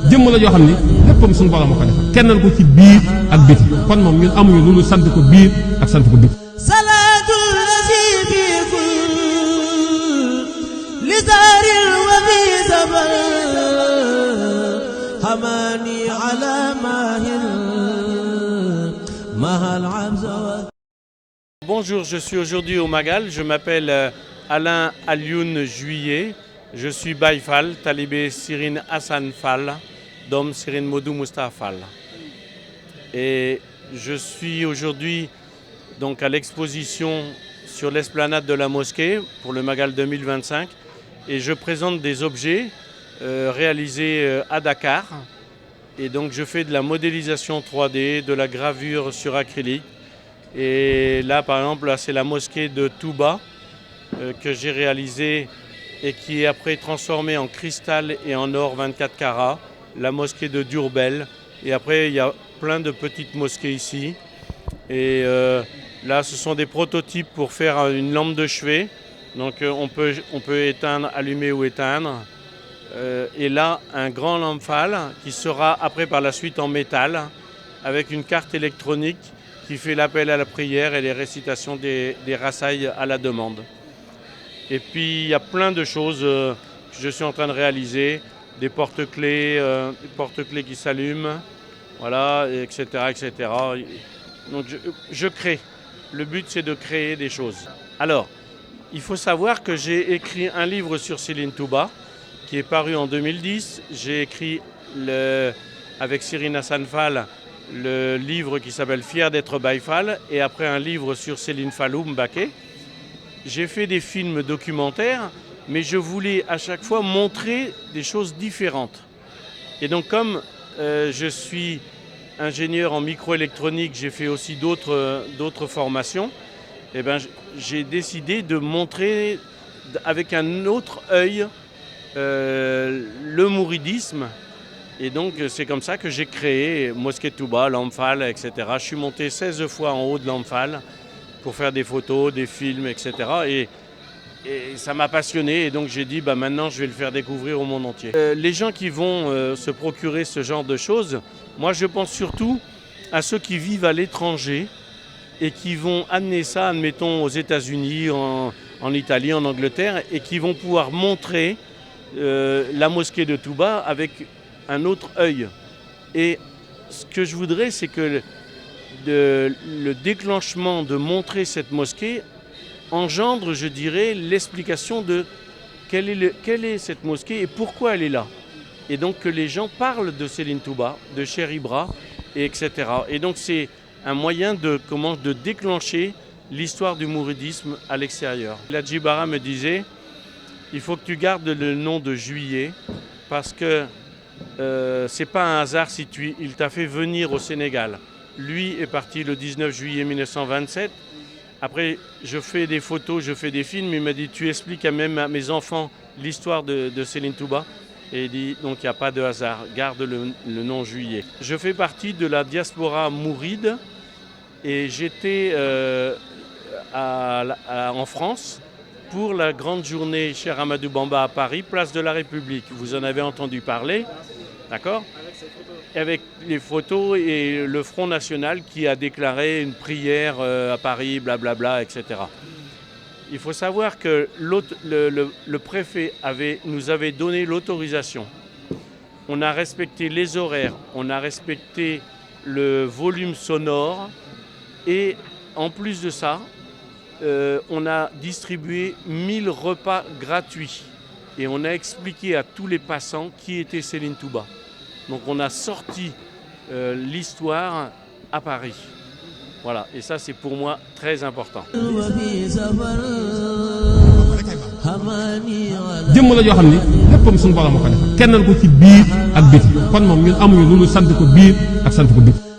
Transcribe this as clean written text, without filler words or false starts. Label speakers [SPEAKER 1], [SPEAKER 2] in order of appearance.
[SPEAKER 1] jëmm la joo xam ni léppam suñu borom a ko def kennal ko ci biir ak biti kon moom ñun amuñu loolu sant ko biir ak sant ko biti.
[SPEAKER 2] salaatu lasi fi kul lisaaril wa fi safar hamani ala mahil mahal abza.
[SPEAKER 3] Bonjour, je suis aujourd'hui au Magal. Je m'appelle Alain Alioune Juillet. Je suis Baye Fall, talibé Sirine Hassan Fall, Dom Sirine Modou Moustapha Fall. Et je suis aujourd'hui donc à l'exposition sur l'esplanade de la mosquée pour le Magal 2025 et je présente des objets réalisés à Dakar. Et donc je fais de la modélisation 3D, de la gravure sur acrylique. Et là par exemple, là, c'est la mosquée de Touba que j'ai réalisée et qui est après transformée en cristal et en or 24 carats, la mosquée de Diourbel. Et après, il y a plein de petites mosquées ici. Et là, ce sont des prototypes pour faire une lampe de chevet. Donc on peut éteindre, allumer ou éteindre. Et là, un grand lamphal qui sera après par la suite en métal, avec une carte électronique qui fait l'appel à la prière et les récitations des rassailles à la demande. Et puis il y a plein de choses que je suis en train de réaliser, des porte-clés qui s'allument, voilà, etc., etc. Donc je crée. Le but c'est de créer des choses. Alors, il faut savoir que j'ai écrit un livre sur Céline Touba qui est paru en 2010. J'ai écrit avec Sirine Hassan Fall le livre qui s'appelle Fier d'être Baye Fall et après un livre sur Céline Fallou Mbacké. J'ai fait des films documentaires, mais je voulais à chaque fois montrer des choses différentes. Et donc comme je suis ingénieur en microélectronique, j'ai fait aussi d'autres formations, et ben, j'ai décidé de montrer avec un autre œil le mouridisme. Et donc c'est comme ça que j'ai créé Mosquée de Touba, Lamphal, etc. Je suis monté 16 fois en haut de Lamphal pour faire des photos, des films, etc. Et ça m'a passionné et donc j'ai dit bah, maintenant je vais le faire découvrir au monde entier. Les gens qui vont se procurer ce genre de choses, moi je pense surtout à ceux qui vivent à l'étranger et qui vont amener ça, admettons, aux États-Unis, en Italie, en Angleterre, et qui vont pouvoir montrer la mosquée de Touba avec un autre œil. Et ce que je voudrais, c'est que le déclenchement de montrer cette mosquée engendre, je dirais, l'explication de quelle est cette mosquée et pourquoi elle est là. Et donc que les gens parlent de Céline Touba, de Cheikh Ibra, etc. Et donc c'est un moyen de déclencher l'histoire du mouridisme à l'extérieur. Ladji Bara me disait, il faut que tu gardes le nom de Juillet parce que c'est pas un hasard si il t'a fait venir au Sénégal. Lui est parti le 19 juillet 1927. Après, je fais des photos, je fais des films. Il m'a dit, tu expliques même à mes enfants l'histoire de Céline Touba. Et il dit, donc il n'y a pas de hasard, garde le nom Juillet. Je fais partie de la diaspora mouride et j'étais en France pour la grande journée Cheikh Ahmadou Bamba à Paris, place de la République. Vous en avez entendu parler, d'accord ? Avec les photos et le Front National qui a déclaré une prière à Paris, blablabla, etc. Il faut savoir que le préfet nous avait donné l'autorisation. On a respecté les horaires, on a respecté le volume sonore et en plus de ça, on a distribué 1000 repas gratuits et on a expliqué à tous les passants qui était Céline Touba. Donc on a sorti l'histoire à Paris. Voilà, et ça c'est pour moi très important.
[SPEAKER 1] jëmm la joo xam ni léppam suñu borom a ko def kennal ko ci biir ak biti kon moom ñun amuñu loolu sant ko biir ak sant ko biti.